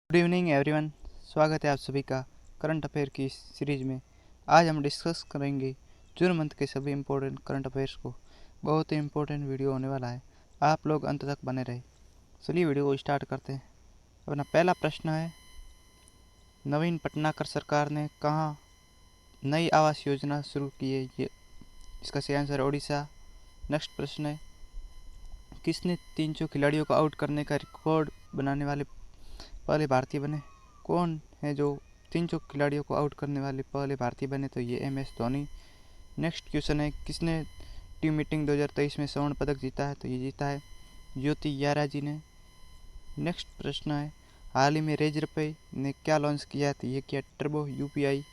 Good evening everyone. स्वागत है आप सभी का करंट अफेयर की सीरीज में। आज हम डिस्कस करेंगे जून मंथ के सभी इम्पोर्टेंट करंट अफेयर्स को। बहुत ही इम्पोर्टेंट वीडियो होने वाला है, आप लोग अंत तक बने रहे। चलिए वीडियो को स्टार्ट करते हैं। अपना पहला प्रश्न है, नवीन पटनाकर सरकार ने कहाँ नई आवास योजना शुरू की है? ये इसका सही आंसर उड़ीसा। नेक्स्ट प्रश्न है, किसने 300 खिलाड़ियों को आउट करने का रिकॉर्ड बनाने वाले पहले भारतीय बने? कौन है जो 300 खिलाड़ियों को आउट करने वाले पहले भारतीय बने? तो ये MS धोनी। नेक्स्ट क्वेश्चन है, किसने टीम मीटिंग 2023 में स्वर्ण पदक जीता है? तो ये जीता है ज्योति यारा जी ने। नेक्स्ट प्रश्न है, हाल ही में रेजरपे ने क्या लॉन्च किया है? तो ये किया टर्बो UPI।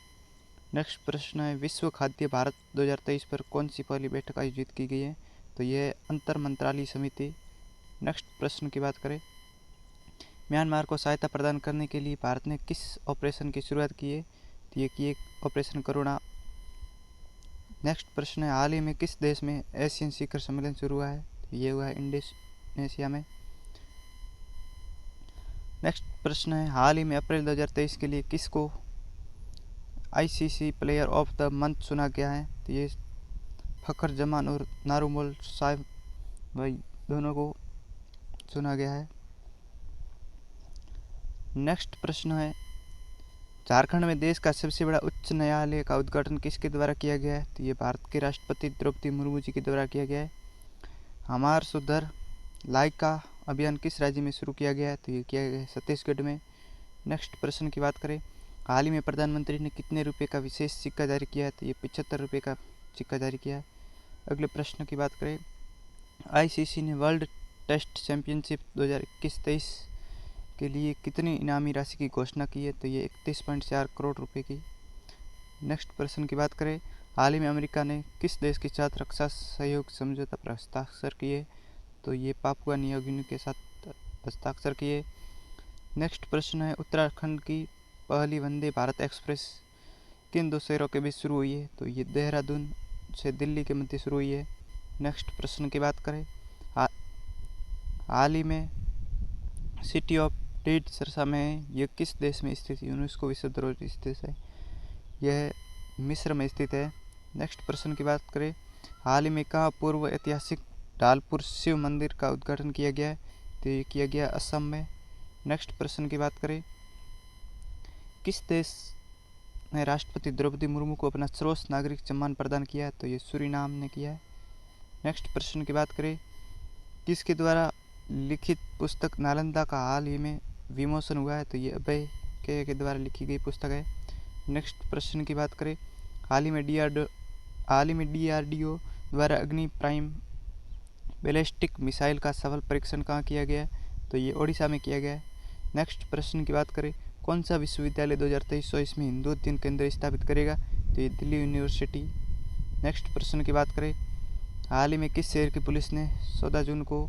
नेक्स्ट प्रश्न है, विश्व खाद्य भारत 2023 पर कौन सी पहली बैठक आयोजित की गई है? तो ये अंतर मंत्रालय समिति। नेक्स्ट प्रश्न की बात करें, म्यांमार को सहायता प्रदान करने के लिए भारत ने किस ऑपरेशन की शुरुआत की है? तो ये की ऑपरेशन करुणा। नेक्स्ट प्रश्न है, हाल ही में किस देश में एशियन शिखर सम्मेलन शुरू हुआ है? तो ये हुआ है इंडोनेशिया में। नेक्स्ट प्रश्न है, हाल ही में अप्रैल 2023 के लिए किसको ICC player of the month चुना गया है? तो ये फखर जमान और नारुमोल साहिब भाई दोनों को चुना गया है। नेक्स्ट प्रश्न है, झारखंड में देश का सबसे बड़ा उच्च न्यायालय का उद्घाटन किसके द्वारा किया गया है? तो ये भारत के राष्ट्रपति द्रौपदी मुर्मू जी के द्वारा किया गया है। हमार सुधर लाइका अभियान किस राज्य में शुरू किया गया है? तो ये किया गया है छत्तीसगढ़ में। नेक्स्ट प्रश्न की बात करें, हाल ही में प्रधानमंत्री ने कितने रुपए का विशेष सिक्का जारी किया है? तो ये 75 रुपये का सिक्का जारी किया है। अगले प्रश्न की बात करें, ICC ने वर्ल्ड टेस्ट चैंपियनशिप 2021-23 के लिए कितनी इनामी राशि की घोषणा की है? तो ये 31.4 करोड़ रुपए की। नेक्स्ट प्रश्न की बात करें, हाल ही में अमेरिका ने किस देश के साथ रक्षा सहयोग समझौता पर हस्ताक्षर किए? तो ये पापुआ न्यू गिनी के साथ हस्ताक्षर किए। नेक्स्ट प्रश्न है, उत्तराखंड की पहली वंदे भारत एक्सप्रेस किन दो शहरों के बीच शुरू हुई है? तो ये देहरादून से दिल्ली के मध्य शुरू हुई है। नेक्स्ट प्रश्न की बात करें, हाल ही में सिटी ऑफ डेड सरसा में यह किस देश में स्थित यूनेस्को विश्व धरोहर देश है? यह मिस्र में स्थित है। नेक्स्ट प्रश्न की बात करें, हाल ही में कहाँ पूर्व ऐतिहासिक ढालपुर शिव मंदिर का उद्घाटन किया गया है? तो ये किया गया असम में। नेक्स्ट प्रश्न की बात करें, किस देश ने राष्ट्रपति द्रौपदी मुर्मू को अपना सर्वोच्च नागरिक सम्मान प्रदान किया है? तो ये सूरीनाम ने किया है। नेक्स्ट प्रश्न की बात करें, किसके द्वारा लिखित पुस्तक नालंदा का हाल ही में विमोचन हुआ है? तो ये अभय के द्वारा लिखी गई पुस्तक है। नेक्स्ट प्रश्न की बात करें, हाल ही में DRDO द्वारा अग्नि प्राइम बैलिस्टिक मिसाइल का सफल परीक्षण कहाँ किया गया है? तो ये ओडिशा में किया गया है। नेक्स्ट प्रश्न की बात करें, कौन सा विश्वविद्यालय 2023-24 में हिंदू अध्ययन केंद्र स्थापित करेगा? तो ये दिल्ली यूनिवर्सिटी। नेक्स्ट प्रश्न की बात करें, हाल ही में किस शहर की पुलिस ने 14 जून को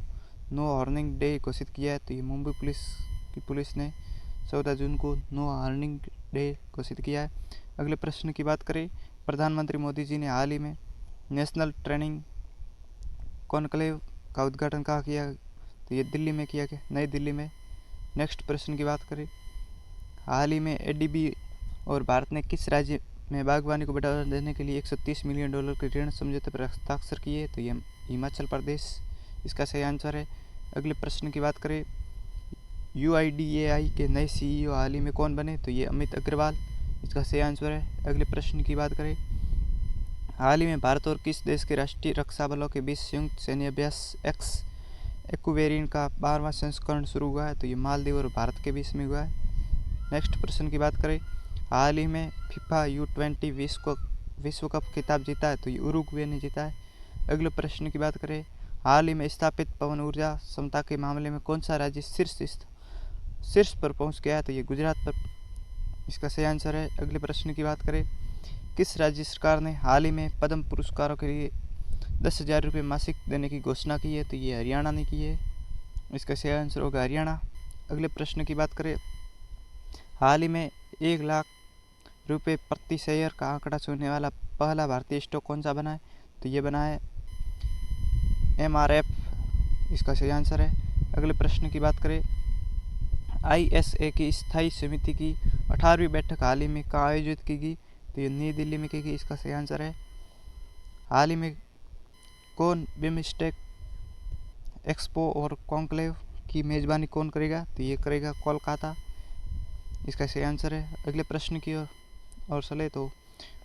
नो हॉर्निंग डे घोषित किया है? तो ये मुंबई पुलिस ने 14 जून को नो हॉर्निंग डे घोषित किया है। अगले प्रश्न की बात करें, प्रधानमंत्री मोदी जी ने हाल ही में नेशनल ट्रेनिंग कॉन्क्लेव का उद्घाटन कहाँ किया? तो ये दिल्ली में किया गया, नई दिल्ली में। नेक्स्ट प्रश्न की बात करें, हाल ही में ADB और भारत ने किस राज्य में बागवानी को बढ़ावा देने के लिए $130 मिलियन के ऋण समझौते पर हस्ताक्षर किए? तो ये हिमाचल प्रदेश इसका सही आंसर है। अगले प्रश्न की बात करें, UIDAI के नए CEO हाल ही में कौन बने? तो ये अमित अग्रवाल इसका सही आंसर है। अगले प्रश्न की बात करें, हाल ही में भारत और किस देश के राष्ट्रीय रक्षा बलों के बीच संयुक्त सैन्य अभ्यास एक्वेरियन का 12वां संस्करण शुरू हुआ है? तो ये मालदीव और भारत के बीच में हुआ है। नेक्स्ट प्रश्न की बात करें, हाल ही में FIFA U20 विश्व कप खिताब जीता है? तो ये उरुग्वे ने जीता है। अगले प्रश्न की बात करें, हाल ही में स्थापित पवन ऊर्जा क्षमता के मामले में कौन सा राज्य शीर्ष पर पहुंच गया है? तो ये गुजरात पर इसका सही आंसर है। अगले प्रश्न की बात करें, किस राज्य सरकार ने हाल ही में पद्म पुरस्कारों के लिए 10,000 रुपये मासिक देने की घोषणा की है? तो ये हरियाणा ने की है, इसका सही आंसर होगा हरियाणा। अगले प्रश्न की बात करें, हाल ही में 1 लाख रुपये प्रति शेयर का आंकड़ा छूने वाला पहला भारतीय स्टॉक कौन सा बना है? तो ये बना है MRF, इसका सही आंसर है। अगले प्रश्न की बात करें, ISA की स्थायी समिति की 18वीं बैठक हाल ही में कहाँ आयोजित की गई? तो ये नई दिल्ली में की गई। इसका सही आंसर है। हाल ही में कौन बिमस्टेक एक्सपो और कॉन्क्लेव की मेजबानी कौन करेगा? तो ये करेगा कोलकाता। इसका सही आंसर है। अगले प्रश्न की ओर चले तो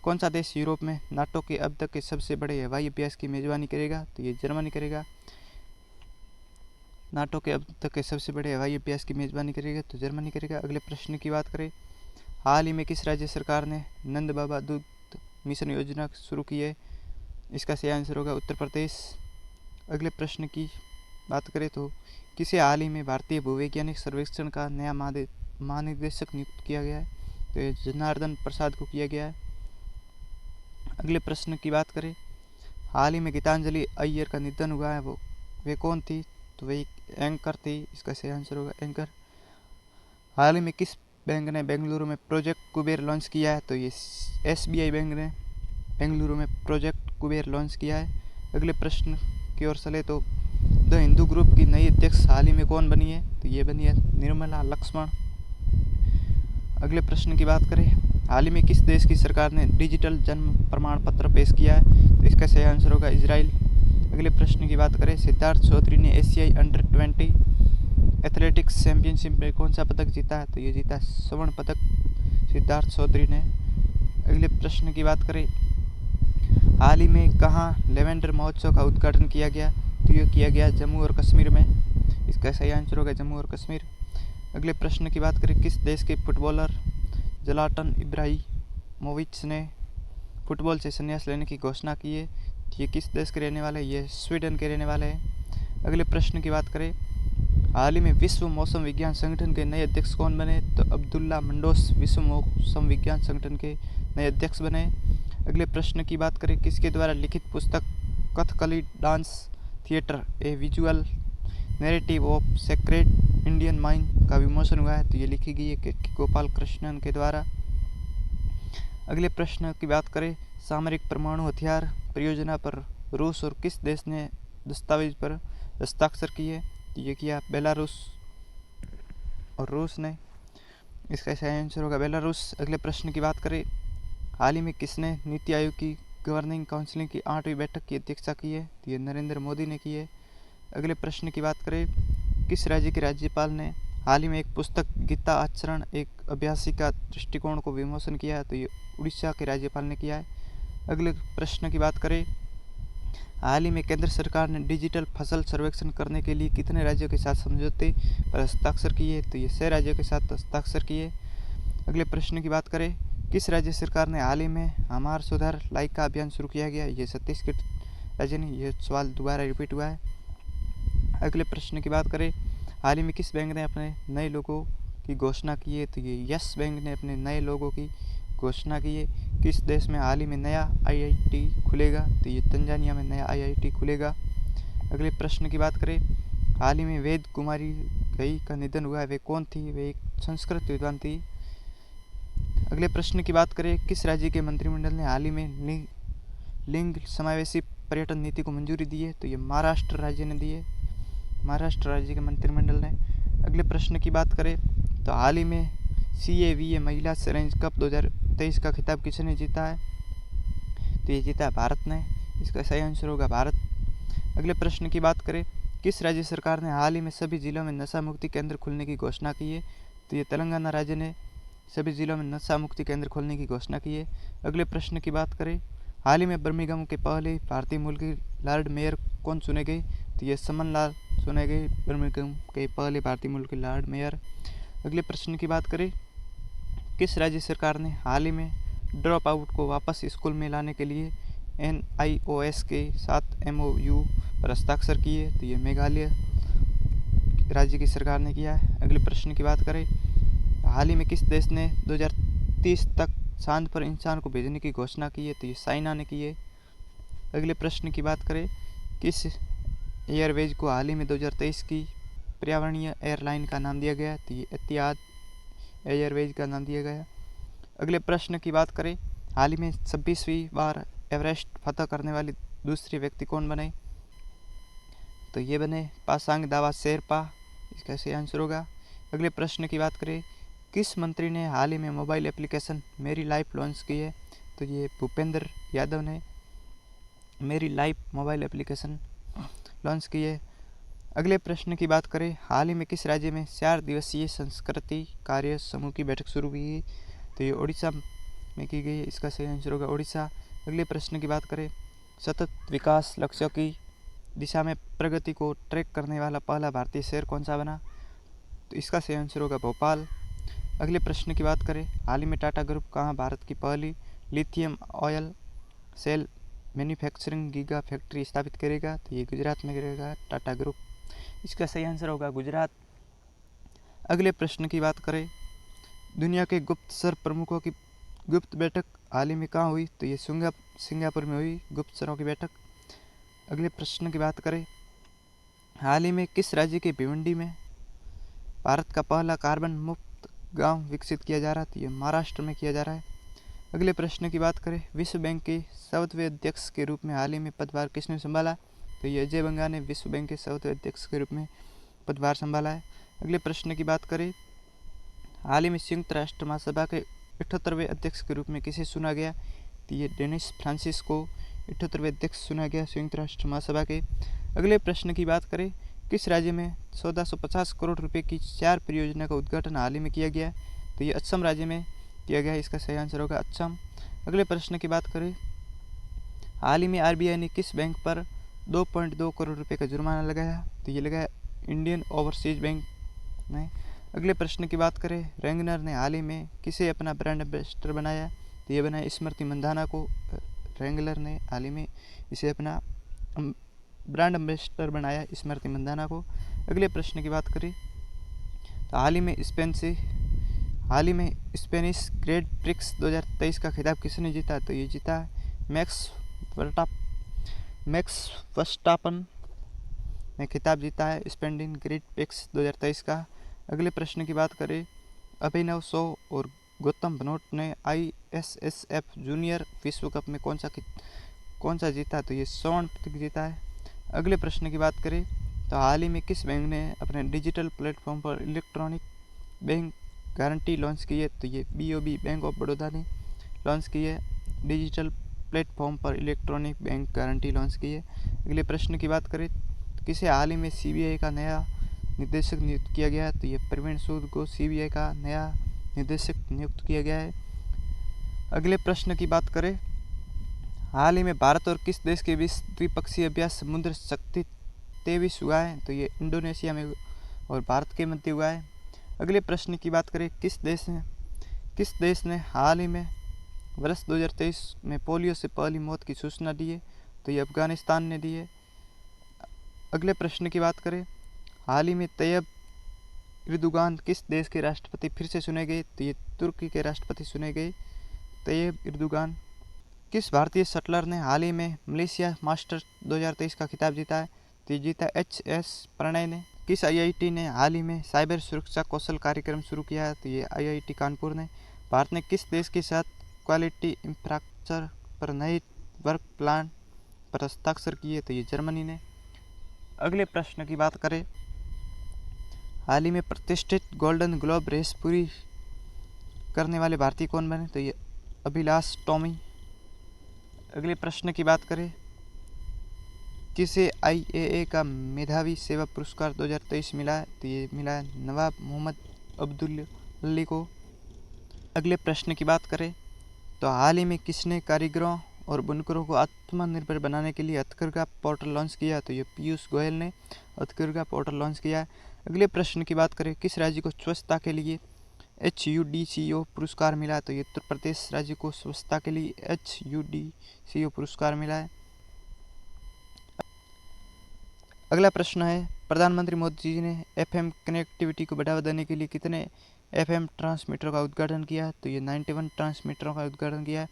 कौन सा देश यूरोप में नाटो के अब तक के सबसे बड़े हवाई अभ्यास की मेजबानी करेगा? तो ये जर्मनी करेगा। नाटो के अब तक के सबसे बड़े हवाई अभ्यास की मेजबानी करेगा तो जर्मनी करेगा। अगले प्रश्न की बात करें, हाल ही में किस राज्य सरकार ने नंद बाबा दूध मिशन योजना शुरू की है? इसका सही आंसर होगा उत्तर प्रदेश। अगले प्रश्न की बात करें तो किसे हाल ही में भारतीय भूवैज्ञानिक सर्वेक्षण का नया महानिदेशक नियुक्त किया गया है? तो ये जनार्दन प्रसाद को किया गया है। अगले प्रश्न की बात करें, हाल ही में गीतांजलि अय्यर का निधन हुआ है, वे कौन थी? तो वे एंकर थी। इसका सही आंसर होगा एंकर। हाल ही में किस बैंक ने बेंगलुरु में प्रोजेक्ट कुबेर लॉन्च किया है? तो ये SBI बैंक ने बेंगलुरु में प्रोजेक्ट कुबेर लॉन्च किया है। अगले प्रश्न की ओर चले तो द हिंदू ग्रुप की नई अध्यक्ष हाल ही में कौन बनी है? तो ये बनी है निर्मला लक्ष्मण। अगले प्रश्न की बात करें, हाल ही में किस देश की सरकार ने डिजिटल जन्म प्रमाण पत्र पेश किया है? तो इसका सही आंसर होगा इजराइल। अगले प्रश्न की बात करें, सिद्धार्थ चौधरी ने एशियाई अंडर 20 एथलेटिक्स चैंपियनशिप में कौन सा पदक जीता है? तो ये जीता स्वर्ण पदक सिद्धार्थ चौधरी ने। अगले प्रश्न की बात करें, हाल ही में कहाँ लेवेंडर महोत्सव का उद्घाटन किया गया? तो ये किया गया जम्मू और कश्मीर में। इसका सही आंसर होगा जम्मू और कश्मीर। अगले प्रश्न की बात करें, किस देश के फुटबॉलर ज़लाटन इब्राहिमोविच ने फुटबॉल से संन्यास लेने की घोषणा की है? ये किस देश के रहने वाले हैं? ये स्वीडन के रहने वाले हैं। अगले प्रश्न की बात करें, हाल ही में विश्व मौसम विज्ञान संगठन के नए अध्यक्ष कौन बने? तो अब्दुल्ला मंडोस विश्व मौसम विज्ञान संगठन के नए अध्यक्ष बने। अगले प्रश्न की बात करें, किसके द्वारा लिखित पुस्तक Kathakali dance theatre a visual narrative of sacred Indian mind का विमोचन हुआ है? तो ये लिखी गई है गोपाल कृष्णन के द्वारा। अगले प्रश्न की बात करें, सामरिक परमाणु हथियार परियोजना पर रूस और किस देश ने दस्तावेज पर हस्ताक्षर किए? तो ये किया बेलारूस और रूस ने। इसका सही आंसर होगा बेलारूस। अगले प्रश्न की बात करें, हाल ही में किसने नीति आयोग की गवर्निंग काउंसिल की 8वीं बैठक की अध्यक्षता की है? तो ये नरेंद्र मोदी ने की है। अगले प्रश्न की बात करें, किस राज्य के राज्यपाल ने हाल ही में एक पुस्तक गीता आचरण एक अभ्यासी का दृष्टिकोण को विमोचन किया है? तो ये उड़ीसा के राज्यपाल ने किया है। अगले प्रश्न की बात करें, हाल ही में केंद्र सरकार ने डिजिटल फसल सर्वेक्षण करने के लिए कितने राज्यों के साथ समझौते पर हस्ताक्षर किए? तो ये 6 राज्यों के साथ हस्ताक्षर किए। अगले प्रश्न की बात करें, किस राज्य सरकार ने हाल ही में हमार सुधार लाइक का अभियान शुरू किया गया? ये छत्तीसगढ़ राज्य ने। यह सवाल दोबारा रिपीट हुआ है। अगले प्रश्न की बात करें, हाल ही में किस बैंक ने अपने नए लोगों की घोषणा की है? तो ये यस बैंक ने अपने नए लोगों की घोषणा की है। किस देश में हाल ही में नया IIT खुलेगा? तो ये तंजानिया में नया IIT खुलेगा। अगले प्रश्न की बात करें, हाल ही में वेद कुमारी घई का निधन हुआ है, वे कौन थी? वे एक संस्कृत विद्वान थी। अगले प्रश्न की बात करें, किस राज्य के मंत्रिमंडल ने हाल ही में लिंग समावेशी पर्यटन नीति को मंजूरी दी है? तो ये महाराष्ट्र राज्य ने दी है, महाराष्ट्र राज्य के मंत्रिमंडल ने। अगले प्रश्न की बात करें तो हाल ही में CAVA महिला चैलेंज कप 2023 का खिताब किसने जीता है? तो ये जीता है भारत ने। इसका सही आंसर होगा भारत। अगले प्रश्न की बात करें, किस राज्य सरकार ने हाल ही में सभी जिलों में नशा मुक्ति केंद्र खोलने की घोषणा की है? तो ये तेलंगाना राज्य ने सभी जिलों में नशा मुक्ति केंद्र खोलने की घोषणा की है। अगले प्रश्न की बात करें, हाल ही में बर्मिंघम के पहले भारतीय मूल के लॉर्ड मेयर कौन चुने गए? तो ये समन लाल चुने गए, बर्मिंघम के पहले भारतीय मूल के लॉर्ड मेयर। अगले प्रश्न की बात करें, किस राज्य सरकार ने हाल ही में ड्रॉप आउट को वापस स्कूल में लाने के लिए NIOS के साथ MOU पर हस्ताक्षर किए? तो ये मेघालय राज्य की सरकार ने किया है। अगले प्रश्न की बात करें, हाल ही में किस देश ने 2030 तक चांद पर इंसान को भेजने की घोषणा की है? तो ये चाइना ने की है। अगले प्रश्न की बात करें, किस एयरवेज को हाल ही में 2023 की पर्यावरणीय एयरलाइन का नाम दिया गया? तो ये एतिहाद एयरवेज का नाम दिया गया। अगले प्रश्न की बात करें, हाल ही में 26वीं बार एवरेस्ट फतह करने वाले दूसरे व्यक्ति कौन बने? तो ये बने पासांग दावा शेरपा। इसका सही आंसर होगा अगले प्रश्न की बात करें, किस मंत्री ने हाल ही में मोबाइल एप्लीकेशन मेरी लाइफ लॉन्च की है? तो ये भूपेंद्र यादव ने मेरी लाइफ मोबाइल एप्लीकेशन लॉन्च की है। अगले प्रश्न की बात करें, हाल ही में किस राज्य में 4 दिवसीय संस्कृति कार्य समूह की बैठक शुरू हुई है? तो ये उड़ीसा में की गई है। इसका सही आंसर होगा उड़ीसा। अगले प्रश्न की बात करें, सतत विकास लक्ष्यों की दिशा में प्रगति को ट्रैक करने वाला पहला भारतीय शहर कौन सा बना? तो इसका सही आंसर होगा भोपाल। अगले प्रश्न की बात करें, हाल ही में टाटा ग्रुप कहाँ भारत की पहली lithium oil cell manufacturing giga factory स्थापित करेगा? तो ये गुजरात में करेगा टाटा ग्रुप। इसका सही आंसर होगा गुजरात। अगले प्रश्न की बात करें, दुनिया के गुप्तचर प्रमुखों की गुप्त बैठक हाल ही में कहाँ हुई? तो ये सिंगापुर में हुई गुप्तचरों की बैठक। अगले प्रश्न की बात करें, हाल ही में किस राज्य के भिवंडी में भारत का पहला कार्बन मुक्त गांव विकसित किया जा रहा है? तो ये महाराष्ट्र में किया जा रहा है। अगले प्रश्न की बात करें, विश्व बैंक के 7वें अध्यक्ष के रूप में हाल ही में पदभार किसने संभाला? तो ये अजय बंगा ने विश्व बैंक के 7वें अध्यक्ष के रूप में पदभार संभाला है। अगले प्रश्न की बात करें, हाल ही में संयुक्त राष्ट्र महासभा के 78वें अध्यक्ष के रूप में किसे चुना गया? तो ये डेनिस फ्रांसिस को 78वें अध्यक्ष चुना गया संयुक्त राष्ट्र महासभा के। अगले प्रश्न की बात करें, किस राज्य में 1450 करोड़ रुपए की 4 परियोजना का उद्घाटन हाल ही में किया गया? तो ये असम राज्य में किया गया। इसका सही आंसर होगा असम। अगले प्रश्न की बात करें, हाल ही में आरबीआई ने किस बैंक पर 2.2 करोड़ रुपए का जुर्माना लगाया? तो ये लगाया इंडियन ओवरसीज बैंक ने। अगले प्रश्न की बात करें, रैंगनर ने हाल ही में किसे अपना ब्रांड एम्बेसडर बनाया? तो ये बनाया स्मृति मंधाना को। रैंगलर ने हाल ही में इसे अपना ब्रांड एम्बेसडर बनाया स्मृति मंधाना को। अगले प्रश्न की बात करें, तो हाल ही में स्पेनिश ग्रेट प्रिक्स 2023 का खिताब किसने जीता? तो ये जीता मैक्स वर्स्टापन ने खिताब जीता है स्पेनिश ग्रेट प्रिक्स 2023 का। अगले प्रश्न की बात करें, अभिनव शो और गौतम भनोट ने ISSF जूनियर विश्व कप में कौन सा जीता? तो ये स्वर्ण पदक जीता है। अगले प्रश्न की बात करें, तो हाल ही में किस बैंक ने अपने डिजिटल प्लेटफॉर्म पर इलेक्ट्रॉनिक बैंक गारंटी लॉन्च की है? तो ये BOB बैंक ऑफ बड़ौदा ने लॉन्च की है डिजिटल प्लेटफॉर्म पर इलेक्ट्रॉनिक बैंक गारंटी लॉन्च की है। अगले प्रश्न की बात करें, तो किसे हाल ही में CBI का नया निदेशक नियुक्त किया गया है? तो ये प्रवीण सूद को CBI का नया निदेशक नियुक्त किया गया है। अगले प्रश्न की बात करें, हाल ही में भारत और किस देश के बीच द्विपक्षीय अभ्यास समुद्र शक्ति 23 हुआ है? तो ये इंडोनेशिया में और भारत के मध्य हुआ है। अगले प्रश्न की बात करें, किस देश ने हाल ही में वर्ष 2023 में पोलियो से पहली मौत की सूचना दी है? तो ये अफगानिस्तान ने दी है। अगले प्रश्न की बात करें, हाल ही में तैयब एर्दोगान किस देश के राष्ट्रपति फिर से चुने गए? तो ये तुर्की के राष्ट्रपति चुने गए तैयब एर्दोगान। किस भारतीय शटलर ने हाल ही में मलेशिया मास्टर्स 2023 का खिताब जीता है? तो ये जीता HS प्रणय ने। किस IIT ने हाल ही में साइबर सुरक्षा कौशल कार्यक्रम शुरू किया है? तो ये IIT कानपुर ने। भारत ने किस देश के साथ क्वालिटी इंफ्रास्ट्रक्चर पर नए वर्क प्लान पर हस्ताक्षर किए? तो ये जर्मनी ने। अगले प्रश्न की बात करें, हाल ही में प्रतिष्ठित गोल्डन ग्लोब रेस पूरी करने वाले भारतीय कौन बने? तो ये अभिलाष टॉमी। अगले प्रश्न की बात करें, किसे IAA का मेधावी सेवा पुरस्कार 2023 मिला है? तो ये मिला है नवाब मोहम्मद अब्दुल्ली को। अगले प्रश्न की बात करें, तो हाल ही में किसने कारीगरों और बुनकरों को आत्मनिर्भर बनाने के लिए हथकरघा पोर्टल लॉन्च किया? तो ये पीयूष गोयल ने हथकरघा पोर्टल लॉन्च किया है। अगले प्रश्न की बात करें, किस राज्य को स्वच्छता के लिए HUDCO पुरस्कार मिला? तो ये उत्तर प्रदेश राज्य को स्वच्छता के लिए HUDCO पुरस्कार मिला है। अगला प्रश्न है, प्रधानमंत्री मोदी जी ने FM कनेक्टिविटी को बढ़ावा देने के लिए कितने FM ट्रांसमीटरों का उद्घाटन किया? तो ये 91 ट्रांसमीटरों का उद्घाटन किया है।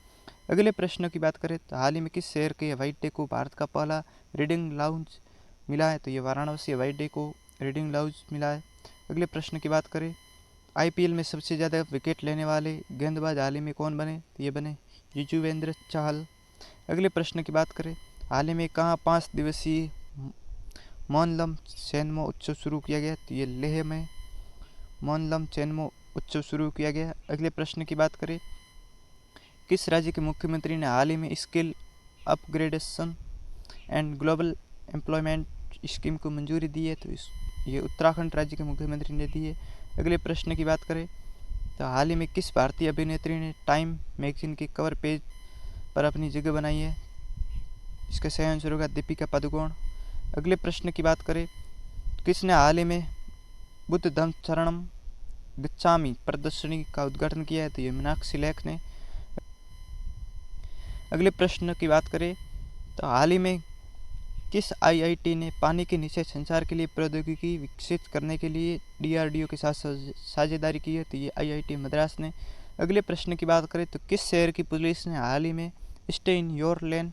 अगले प्रश्न की बात करें, तो हाल ही में किस शहर के हवाई अड्डे को भारत का पहला रीडिंग लाउंज मिला है? तो ये वाराणसी हवाई अड्डे को रीडिंग लाउंज मिला है। अगले प्रश्न की बात करें, IPL में सबसे ज़्यादा विकेट लेने वाले गेंदबाज हाल ही में कौन बने? तो ये बने युजवेंद्र चहल। अगले प्रश्न की बात करें, हाल ही में कहाँ 5 दिवसीय मोनलम सैनमो उत्सव शुरू किया गया? तो ये लेह में मोनलम चेनमो उत्सव शुरू किया गया। अगले प्रश्न की बात करें, किस राज्य के मुख्यमंत्री ने हाल ही में skill upgradation and global employment scheme को मंजूरी दी है? तो ये उत्तराखंड राज्य के मुख्यमंत्री ने दी है। अगले प्रश्न की बात करें तो हाल ही में किस भारतीय अभिनेत्री ने टाइम मैगजीन के कवर पेज पर अपनी जगह बनाई है? इसका सही आंसर होगा दीपिका पादुकोण। अगले प्रश्न की बात करें, किसने हाल ही में बुद्ध धम्म शरणम गच्छामि प्रदर्शनी का उद्घाटन किया है? तो ये मीनाक्षी लेख ने। अगले प्रश्न की बात करें तो हाल ही में किस आईआईटी ने पानी के नीचे संचार के लिए प्रौद्योगिकी विकसित करने के लिए डीआरडीओ के साथ साझेदारी की है? तो ये आईआईटी मद्रास ने। अगले प्रश्न की बात करें तो किस शहर की पुलिस ने हाल ही में स्टे इन योर लेन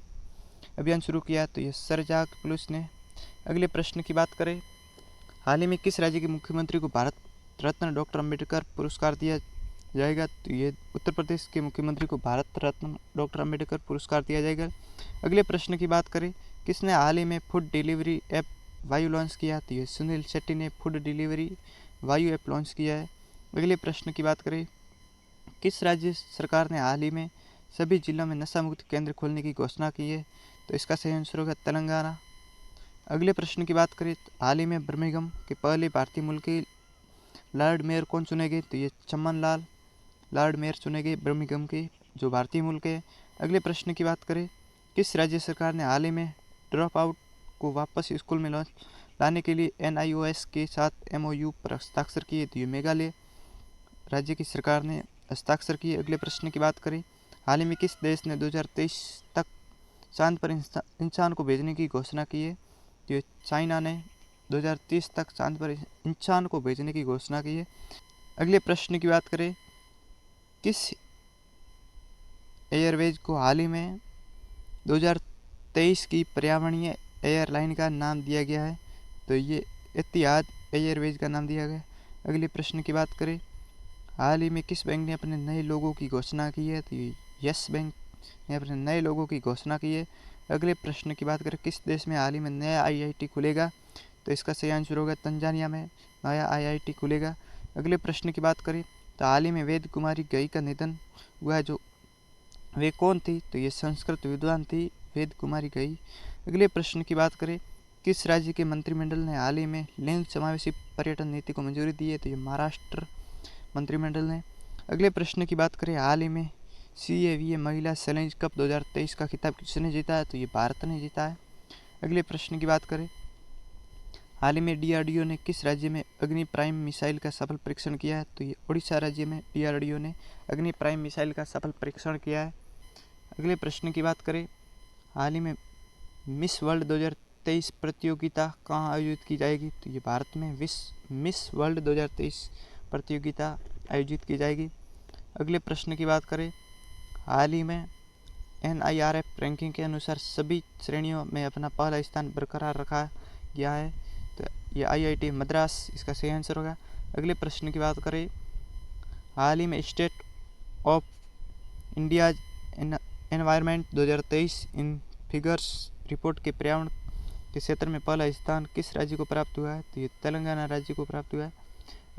अभियान शुरू किया? तो ये सरजाग पुलिस ने। अगले प्रश्न की बात करें, हाल ही में किस राज्य के मुख्यमंत्री को भारत रत्न डॉक्टर अम्बेडकर पुरस्कार दिया जाएगा? तो ये उत्तर प्रदेश के मुख्यमंत्री को भारत रत्न डॉक्टर अम्बेडकर पुरस्कार दिया जाएगा। अगले प्रश्न की बात करें, किसने हाल ही में फूड डिलीवरी ऐप वायु लॉन्च किया? तो ये सुनील शेट्टी ने फूड डिलीवरी वायु ऐप लॉन्च किया है। अगले प्रश्न की बात करें, किस राज्य सरकार ने हाल ही में सभी जिलों में नशा मुक्त केंद्र खोलने की घोषणा की है? तो इसका सही आंसर होगा तेलंगाना। अगले प्रश्न की बात करें, हाल ही में बर्मिंघम के पहले भारतीय मूल के लॉर्ड मेयर कौन चुने गए? तो ये चमन लाल लॉर्ड मेयर चुने गए बर्मिंघम के, जो भारतीय मूल के। अगले प्रश्न की बात करें, किस राज्य सरकार ने हाल ही में ड्रॉप आउट को वापस स्कूल में लाने के लिए NIOS के साथ MOU पर हस्ताक्षर किए? तो ये मेघालय राज्य की सरकार ने हस्ताक्षर किए। अगले प्रश्न की बात करें, हाल ही में किस देश ने 2023 तक चांद पर इंसान को भेजने की घोषणा की है? तो चाइना ने 2030 तक चांद पर इंसान को भेजने की घोषणा की है। अगले प्रश्न की बात करें, किस एयरवेज को हाल ही में 2023 की पर्यावरणीय एयरलाइन का नाम दिया गया है? तो ये एतिहाद एयरवेज का नाम दिया गया। अगले प्रश्न की बात करें, हाल ही में किस बैंक ने अपने नए लोगों की घोषणा की है? तो यस बैंक ने अपने नए लोगों की घोषणा की है। अगले प्रश्न की बात करें, किस देश में हाल ही में नया IIT खुलेगा? तो इसका सही आंसर होगा तंजानिया में नया IIT खुलेगा। अगले प्रश्न की बात करें तो हाल ही में वेद कुमारी गई का निधन हुआ है, जो वे कौन थी? तो ये संस्कृत विद्वान थी वेद कुमारी गई। अगले प्रश्न की बात करें, किस राज्य के मंत्रिमंडल ने हाल ही में लिंग समावेशी पर्यटन नीति को मंजूरी दी है? तो ये महाराष्ट्र मंत्रिमंडल ने। अगले प्रश्न की बात करें, हाल ही में CAVA महिला चैलेंज कप 2023 का खिताब किसने जीता है? तो ये भारत ने जीता है। अगले प्रश्न की बात करें, हाल ही में DRDO ने किस राज्य में अग्नि प्राइम मिसाइल का सफल परीक्षण किया है? तो ये उड़ीसा राज्य में DRDO ने अग्नि प्राइम मिसाइल का सफल परीक्षण किया है। अगले प्रश्न की बात करें, हाल ही में मिस वर्ल्ड 2023 प्रतियोगिता कहाँ आयोजित की जाएगी? तो ये भारत में मिस वर्ल्ड 2023 प्रतियोगिता आयोजित की जाएगी। अगले प्रश्न की बात करें, हाल ही में NIRF रैंकिंग के अनुसार सभी श्रेणियों में अपना पहला स्थान बरकरार रखा गया है? तो ये IIT मद्रास इसका सही आंसर होगा। अगले प्रश्न की बात करें, हाल ही में state of India environment 2023 in figures report के पर्यावरण के क्षेत्र में पहला स्थान किस राज्य को प्राप्त हुआ है? तो ये तेलंगाना राज्य को प्राप्त हुआ है।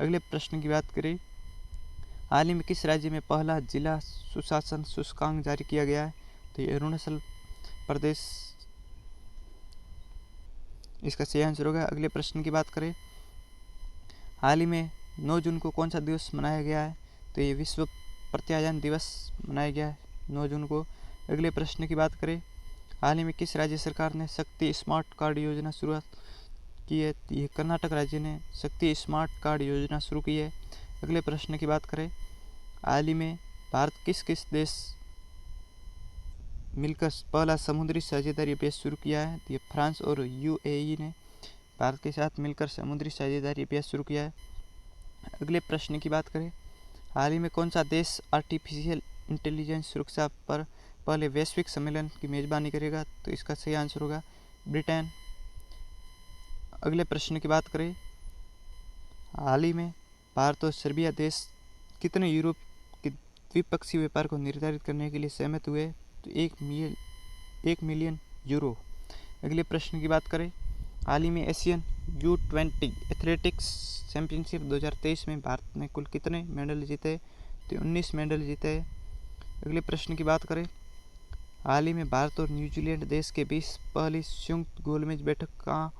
अगले प्रश्न की बात करें, हाल ही में किस राज्य में पहला जिला सुशासन सूचकांक जारी किया गया है? तो ये अरुणाचल प्रदेश इसका सही आंसर होगा। अगले प्रश्न की बात करें, हाल ही में 9 जून को कौन सा दिवस मनाया गया है? तो ये विश्व प्रत्यायन दिवस मनाया गया है 9 जून को। अगले प्रश्न की बात करें, हाल ही में किस राज्य सरकार ने शक्ति स्मार्ट कार्ड योजना शुरुआत की है? तो ये कर्नाटक राज्य ने शक्ति स्मार्ट कार्ड योजना शुरू की है। अगले प्रश्न की बात करें, हाल ही में भारत किस किस देश मिलकर पहला समुद्री साझेदारी अभ्यास शुरू किया है? तो ये फ्रांस और UAE ने भारत के साथ मिलकर समुद्री साझेदारी अभ्यास शुरू किया है। अगले प्रश्न की बात करें, हाल ही में कौन सा देश आर्टिफिशियल इंटेलिजेंस सुरक्षा पर पहले वैश्विक सम्मेलन की मेजबानी करेगा? तो इसका सही आंसर होगा ब्रिटेन। अगले प्रश्न की बात करें, हाल ही में भारत और सर्बिया देश कितने यूरोप के द्विपक्षीय व्यापार को निर्धारित करने के लिए सहमत हुए? तो 1 मिलियन यूरो। अगले प्रश्न की बात करें, हाल ही में एशियन U20 एथलेटिक्स चैंपियनशिप 2023 में भारत ने कुल कितने मेडल जीते? तो 19 मेडल जीते। अगले प्रश्न की बात करें, हाल ही में भारत और न्यूजीलैंड देश के बीच पहली संयुक्त गोलमेज बैठक कहाँ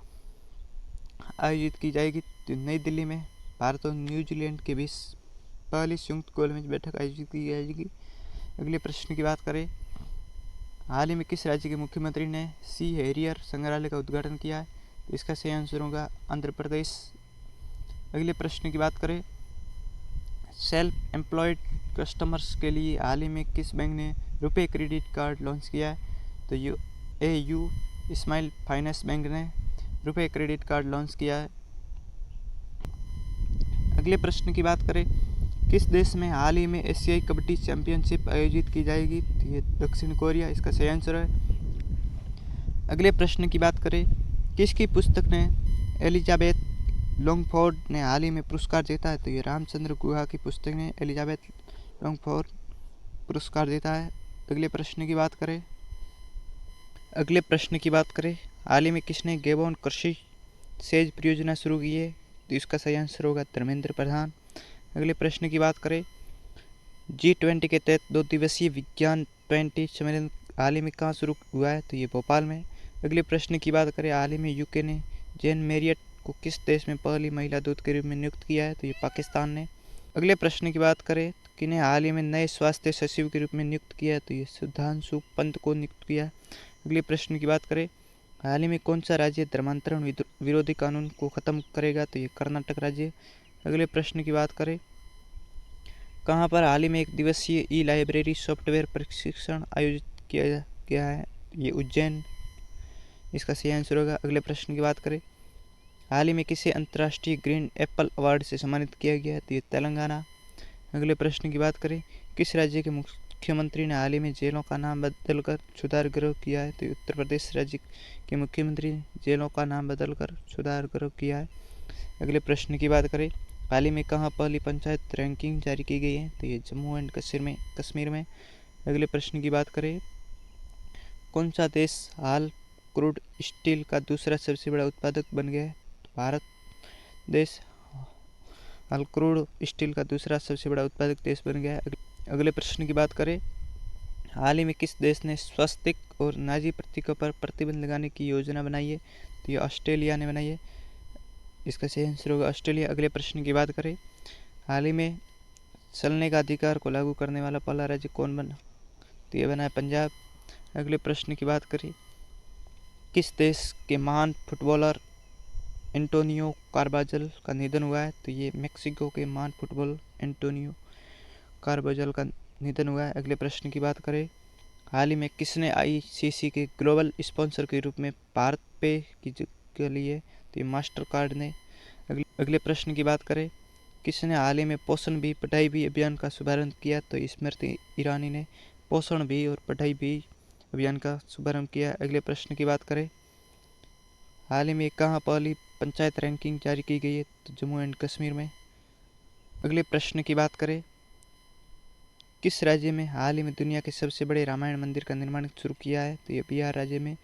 आयोजित की जाएगी? तो नई दिल्ली में भारत और न्यूजीलैंड के बीच पहली संयुक्त गोलमेज बैठक आयोजित की जाएगी। अगले प्रश्न की बात करें, हाल ही में किस राज्य के मुख्यमंत्री ने सी हैरियर संग्रहालय का उद्घाटन किया है? तो इसका सही आंसर होगा आंध्र प्रदेश। अगले प्रश्न की बात करें, सेल्फ एम्प्लॉयड कस्टमर्स के लिए हाल ही में किस बैंक ने रुपे क्रेडिट कार्ड लॉन्च किया है? तो AU स्माइल फाइनेंस बैंक ने रुपे क्रेडिट कार्ड लॉन्च किया है। अगले प्रश्न की बात करें, किस देश में हाल ही में एशियाई कबड्डी चैंपियनशिप आयोजित की जाएगी? तो ये दक्षिण कोरिया, इसका सही आंसर है। अगले प्रश्न की बात करें, किसकी पुस्तक ने एलिजाबेथ लॉन्गफोर्ड ने हाल ही में पुरस्कार जीता है? तो ये रामचंद्र गुहा की पुस्तक ने एलिजाबेथ लॉन्गफोर्ड पुरस्कार जीता है। अगले प्रश्न की बात करें, हाल ही में किसने गैबोन कृषि सेज परियोजना शुरू की है? तो इसका सही आंसर होगा धर्मेंद्र प्रधान। अगले प्रश्न की बात करें, G20 के तहत 2 दिवसीय विज्ञान 20 सम्मेलन हाल ही में कहाँ शुरू हुआ है? तो ये भोपाल में। अगले प्रश्न की बात करें, हाल ही में यूके ने जेन मैरियट को किस देश में पहली महिला दूत के रूप में नियुक्त किया है? तो ये पाकिस्तान ने। अगले प्रश्न की बात करें, किन्हें हाल ही में नए स्वास्थ्य सचिव के रूप में नियुक्त किया है? तो ये सुधांशु पंत को नियुक्त किया है। अगले प्रश्न की बात करें, हाल ही में कौन सा राज्य धर्मांतरण विरोधी कानून को खत्म करेगा? तो ये कर्नाटक राज्य। अगले प्रश्न की बात करें, कहाँ पर हाल ही में 1 दिवसीय ई लाइब्रेरी सॉफ्टवेयर प्रशिक्षण आयोजित किया गया है? ये उज्जैन, इसका सही आंसर होगा। अगले प्रश्न की बात करें, हाल ही में किसे अंतर्राष्ट्रीय ग्रीन एप्पल अवार्ड से सम्मानित किया गया है? तो ये तेलंगाना। अगले प्रश्न की बात करें, किस राज्य के मुख्यमंत्री ने हाल ही में जेलों का नाम बदलकर सुधार गृह किया है? तो उत्तर प्रदेश राज्य के मुख्यमंत्री ने जेलों का नाम बदलकर सुधार गृह किया है। अगले प्रश्न की बात करें, हाल ही में कहाँ पहली पंचायत रैंकिंग जारी की गई है? तो ये जम्मू एंड कश्मीर में। अगले प्रश्न की बात करें, कौन सा देश हाल क्रूड स्टील का दूसरा सबसे बड़ा उत्पादक बन गया है? तो भारत देश हाल क्रूड स्टील का दूसरा सबसे बड़ा उत्पादक देश बन गया है। अगले प्रश्न की बात करें, हाल ही में किस देश ने स्वस्तिक और नाजी प्रतीकों पर प्रतिबंध लगाने की योजना बनाई है? तो ये ऑस्ट्रेलिया ने बनाई है, इसका सही आंसर होगा ऑस्ट्रेलिया। अगले प्रश्न की बात करें, हाल ही में चलने का अधिकार को लागू करने वाला पहला राज्य कौन बना? तो ये बना है पंजाब। अगले प्रश्न की बात करें, किस देश के महान फुटबॉलर एंटोनियो कार्बाजल का निधन हुआ है? तो ये मेक्सिको के महान फुटबॉलर एंटोनियो कार्बाजल का निधन हुआ है। अगले प्रश्न की बात करें, हाल ही में किसने ICC के ग्लोबल स्पॉन्सर के रूप में भारत पे की जगह ली है? तो ये मास्टर कार्ड ने। अगले प्रश्न की बात करें, किसने हाल ही में पोषण भी पढ़ाई भी अभियान का शुभारंभ किया? तो स्मृति ईरानी ने पोषण भी और पढ़ाई भी अभियान का शुभारंभ किया। अगले प्रश्न की बात करें, हाल ही में कहाँ पहली पंचायत रैंकिंग जारी की गई है? तो जम्मू एंड कश्मीर में। अगले प्रश्न की बात करें, किस राज्य में हाल ही में दुनिया के सबसे बड़े रामायण मंदिर का निर्माण शुरू किया है? तो ये बिहार राज्य में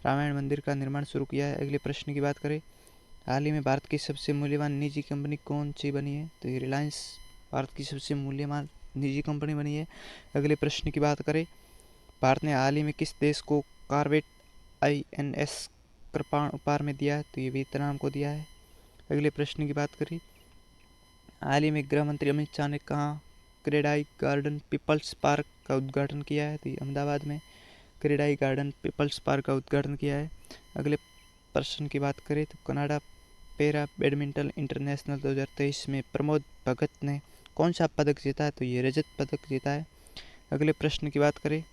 रामायण मंदिर का निर्माण शुरू किया है। अगले प्रश्न की बात करें, हाल ही में भारत की सबसे मूल्यवान निजी कंपनी कौन सी बनी है? तो ये रिलायंस भारत की सबसे मूल्यवान निजी कंपनी बनी है। अगले प्रश्न की बात करें, भारत ने हाल ही में किस देश को कॉर्वेट INS कृपाण उपहार में दिया है? तो ये वियतनाम को दिया है। अगले प्रश्न की बात करें, हाल ही में गृह मंत्री अमित शाह ने कहाँ क्रेडाई गार्डन पीपल्स पार्क का उद्घाटन किया है? तो ये अहमदाबाद में क्रेडाई गार्डन पीपल्स पार्क का उद्घाटन किया है। अगले प्रश्न की बात करें तो कनाडा पैरा बैडमिंटन इंटरनेशनल 2023 में प्रमोद भगत ने कौन सा पदक जीता है? तो ये रजत पदक जीता है। अगले प्रश्न की बात करें,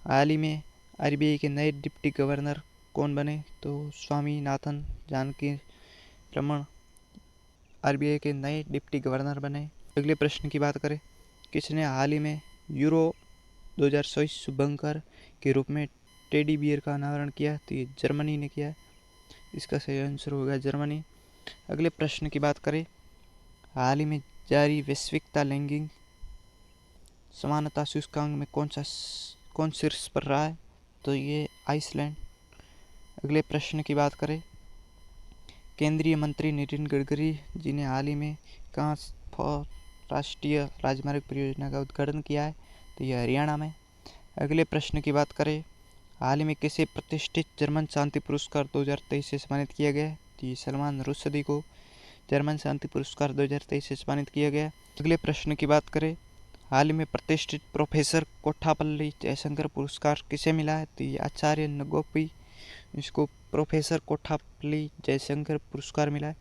हाल ही में RBI के नए डिप्टी गवर्नर कौन बने? तो स्वामीनाथन जानकी रमन RBI के नए डिप्टी गवर्नर बने। अगले प्रश्न की बात करें, किसने हाल ही में यूरो 2024 शुभंकर के रूप में टेडी बियर का अनावरण किया? तो ये जर्मनी ने किया है, इसका सही आंसर होगा जर्मनी। अगले प्रश्न की बात करें, हाल ही में जारी वैश्विकता लैंगिक समानता सूचकांक में कौन शीर्ष पर रहा है? तो ये आइसलैंड। अगले प्रश्न की बात करें, केंद्रीय मंत्री नितिन गडकरी जी ने हाल ही में कहाँ राष्ट्रीय राजमार्ग परियोजना का उद्घाटन किया है? तो यह हरियाणा में। अगले प्रश्न की बात करें, हाल ही में किसे प्रतिष्ठित जर्मन शांति पुरस्कार 2023 से सम्मानित किया गया? तो ये सलमान रुश्दी को जर्मन शांति पुरस्कार 2023 से सम्मानित किया गया। अगले प्रश्न की बात करें, हाल ही में प्रतिष्ठित प्रोफेसर कोट्टापल्ली जयशंकर पुरस्कार किसे मिला है? तो ये आचार्य नगोपी, इसको प्रोफेसर कोट्टापल्ली जयशंकर पुरस्कार मिला है।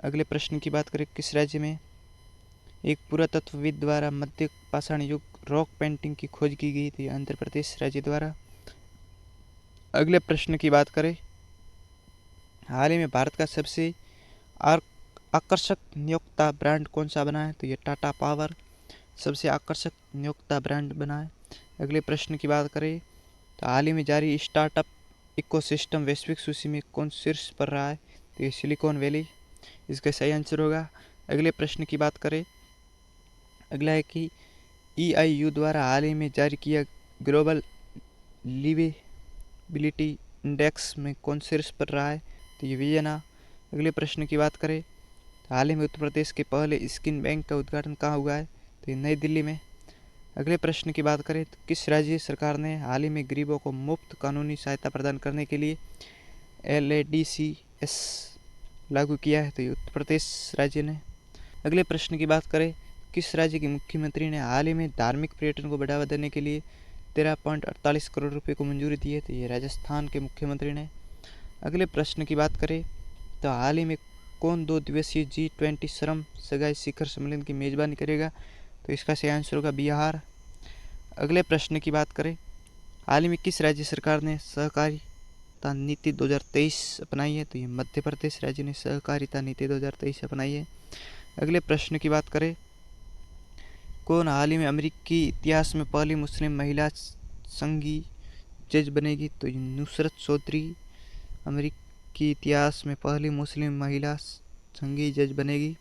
अगले प्रश्न की बात करें, किस राज्य में एक पुरातत्वविद द्वारा मध्य पाषाण युग रॉक पेंटिंग की खोज की गई थी? आंध्र प्रदेश राज्य द्वारा। अगले प्रश्न की बात करें, हाल ही में भारत का सबसे आकर्षक नियोक्ता ब्रांड कौन सा बना है? तो ये टाटा पावर सबसे आकर्षक नियोक्ता ब्रांड बना है। अगले प्रश्न की बात करें, तो हाल ही में जारी स्टार्टअप इकोसिस्टम वैश्विक सूची में कौन शीर्ष पर रहा है? तो ये सिलिकॉन वैली इसका सही आंसर होगा। अगले प्रश्न की बात करें, अगला है कि EIU द्वारा हाल ही में जारी किया ग्लोबल लिवेबिलिटी इंडेक्स में कौन शीर्ष पर रहा है? तो ये वियना। अगले प्रश्न की बात करें, हाल ही में उत्तर प्रदेश के पहले स्किन बैंक का उद्घाटन कहाँ हुआ है? तो ये नई दिल्ली में। अगले प्रश्न की बात करें, तो किस राज्य सरकार ने हाल ही में गरीबों को मुफ्त कानूनी सहायता प्रदान करने के लिए LADCS लागू किया है? तो ये उत्तर प्रदेश राज्य ने। अगले प्रश्न की बात करें, किस राज्य के मुख्यमंत्री ने हाल ही में धार्मिक पर्यटन को बढ़ावा देने के लिए 13.48 करोड़ रुपए को मंजूरी दी है? तो ये राजस्थान के मुख्यमंत्री ने। अगले प्रश्न की बात करें, तो हाल ही में कौन 2 दिवसीय G20 श्रम सगाई शिखर सम्मेलन की मेजबानी करेगा? तो इसका सही आंसर होगा बिहार। अगले प्रश्न की बात करें, हाल ही में किस राज्य सरकार ने सहकारिता नीति 2023 अपनाई है? तो ये मध्य प्रदेश राज्य ने सहकारिता नीति 2023 अपनाई है। अगले प्रश्न की बात करें, कौन हाल ही में अमेरिकी इतिहास में पहली मुस्लिम महिला संघीय जज बनेगी? तो ये नुसरत चौधरी अमेरिकी इतिहास में पहली मुस्लिम महिला संघीय जज बनेगी।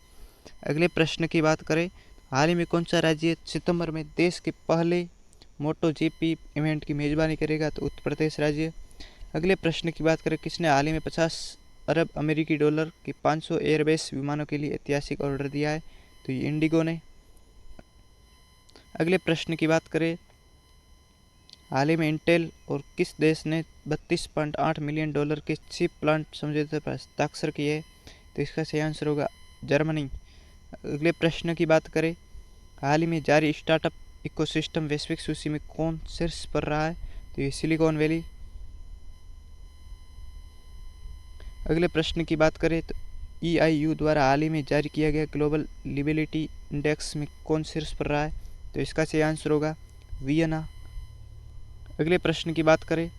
अगले प्रश्न की बात करें, हाल ही में कौन सा राज्य सितंबर में देश के पहले MotoGP इवेंट की मेजबानी करेगा? तो उत्तर प्रदेश राज्य। अगले प्रश्न की बात करें, किसने हाल ही में 50 अरब अमेरिकी डॉलर के 500 एयरबेस विमानों के लिए ऐतिहासिक ऑर्डर दिया है? तो ये इंडिगो ने। अगले प्रश्न की बात करें, हाल ही में इंटेल और किस देश ने 32.8 मिलियन डॉलर के चिप प्लांट समझौते पर हस्ताक्षर किए? तो इसका सही आंसर होगा जर्मनी। अगले प्रश्न की बात करें, हाल ही में जारी स्टार्टअप इकोसिस्टम वैश्विक सूची में कौन शीर्ष पर रहा है? तो ये सिलिकॉन वैली। अगले प्रश्न की बात करें, तो EIU द्वारा हाल ही में जारी किया गया ग्लोबल लिवेबिलिटी इंडेक्स में कौन शीर्ष पर रहा है? तो इसका सही आंसर होगा वियना। अगले प्रश्न की बात करें,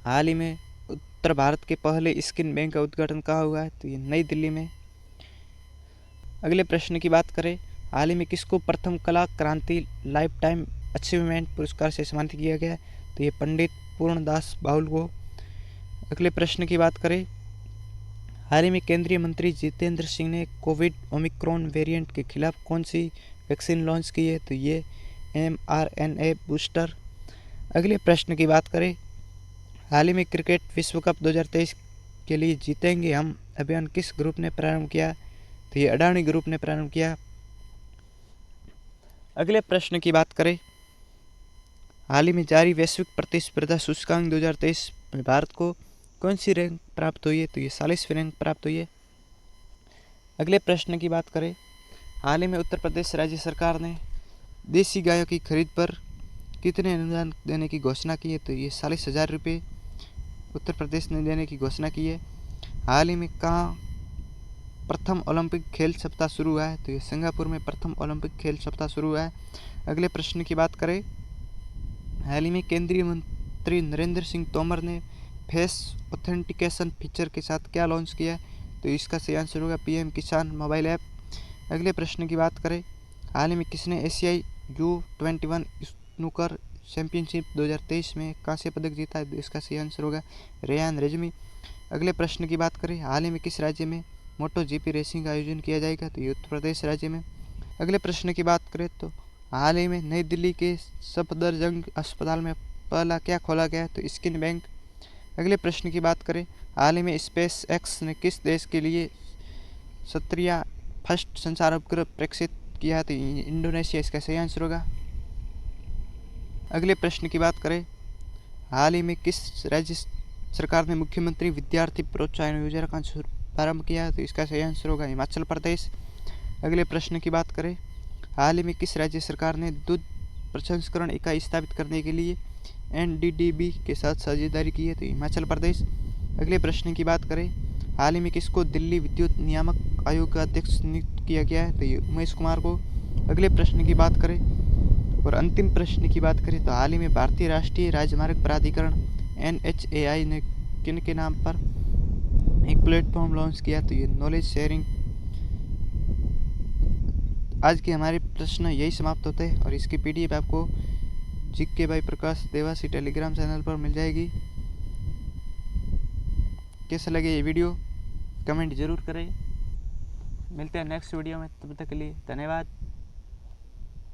हाल ही में उत्तर भारत के पहले स्किन बैंक का उद्घाटन कहाँ हुआ है? तो ये नई दिल्ली में। अगले प्रश्न की बात करें, हाल ही में किसको प्रथम कला क्रांति लाइफ टाइम अचीवमेंट पुरस्कार से सम्मानित किया गया है? तो ये पंडित पूर्णदास बाउल को। अगले प्रश्न की बात करें, हाल ही में केंद्रीय मंत्री जितेंद्र सिंह ने कोविड ओमिक्रॉन वेरिएंट के खिलाफ कौन सी वैक्सीन लॉन्च की है? तो ये mRNA बूस्टर। अगले प्रश्न की बात करें, हाल ही में क्रिकेट विश्व कप 2023 के लिए जीतेंगे हम अभियान किस ग्रुप ने प्रारंभ किया? तो ये अडानी ग्रुप ने प्रारंभ किया। अगले प्रश्न की बात करें, हाल ही में जारी वैश्विक प्रतिस्पर्धा सूचकांक 2023 में भारत को कौन सी रैंक प्राप्त हुई है? तो ये 40वीं रैंक प्राप्त हुई है। अगले प्रश्न की बात करें, हाल ही में उत्तर प्रदेश राज्य सरकार ने देसी गायों की खरीद पर कितने अनुदान देने की घोषणा की है? तो ये 40,000 रुपये उत्तर प्रदेश ने देने की घोषणा की है। हाल ही में कहाँ प्रथम ओलंपिक खेल सप्ताह शुरू हुआ है? तो ये सिंगापुर में प्रथम ओलंपिक खेल सप्ताह शुरू हुआ है। अगले प्रश्न की बात करें, हाल ही में केंद्रीय मंत्री नरेंद्र सिंह तोमर ने फेस ऑथेंटिकेशन फीचर के साथ क्या लॉन्च किया है? तो इसका सही आंसर होगा PM किसान मोबाइल ऐप। अगले प्रश्न की बात करें, हाल ही में किसने एशियाई U21 स्नूकर चैंपियनशिप 2023 में कांस्य पदक जीता है? तो इसका सही आंसर होगा रेयान रिजवी। अगले प्रश्न की बात करें, हाल ही में किस राज्य में MotoGP रेसिंग का आयोजन किया जाएगा? तो ये उत्तर प्रदेश राज्य में। अगले प्रश्न की बात करें, तो हाल ही में नई दिल्ली के सफदरजंग अस्पताल में पहला क्या खोला गया? तो स्किन बैंक। अगले प्रश्न की बात करें, हाल ही में स्पेस एक्स ने किस देश के लिए सत्रिया फर्स्ट संचार उपग्रह प्रेक्षित किया है? तो इंडोनेशिया इसका सही आंसर होगा। अगले प्रश्न की बात करें, हाल ही में किस राज्य सरकार ने मुख्यमंत्री विद्यार्थी प्रोत्साहन योजना का शुभारंभ किया है? तो इसका सही आंसर होगा हिमाचल प्रदेश। अगले प्रश्न की बात करें, हाल ही में किस राज्य सरकार ने दूध प्रसंस्करण इकाई स्थापित करने के लिए एनडीडीबी के साथ साझेदारी की है? तो हिमाचल प्रदेश। अगले प्रश्न की बात करें, हाल ही में किसको दिल्ली विद्युत नियामक आयोग का अध्यक्ष नियुक्त किया गया है? तो ये उमेश कुमार को। अगले प्रश्न की बात करें और अंतिम प्रश्न की बात करें, तो हाल ही में भारतीय राष्ट्रीय राजमार्ग प्राधिकरण NHAI ने किन के नाम पर एक प्लेटफॉर्म लॉन्च किया? तो ये नॉलेज शेयरिंग। आज के हमारे प्रश्न यही समाप्त होते हैं और इसकी PDF आपको GK by Prakash Dewasi Telegram channel पर मिल जाएगी। कैसा लगे ये वीडियो कमेंट ज़रूर करें। मिलते हैं नेक्स्ट वीडियो में, तब तक के लिए धन्यवाद।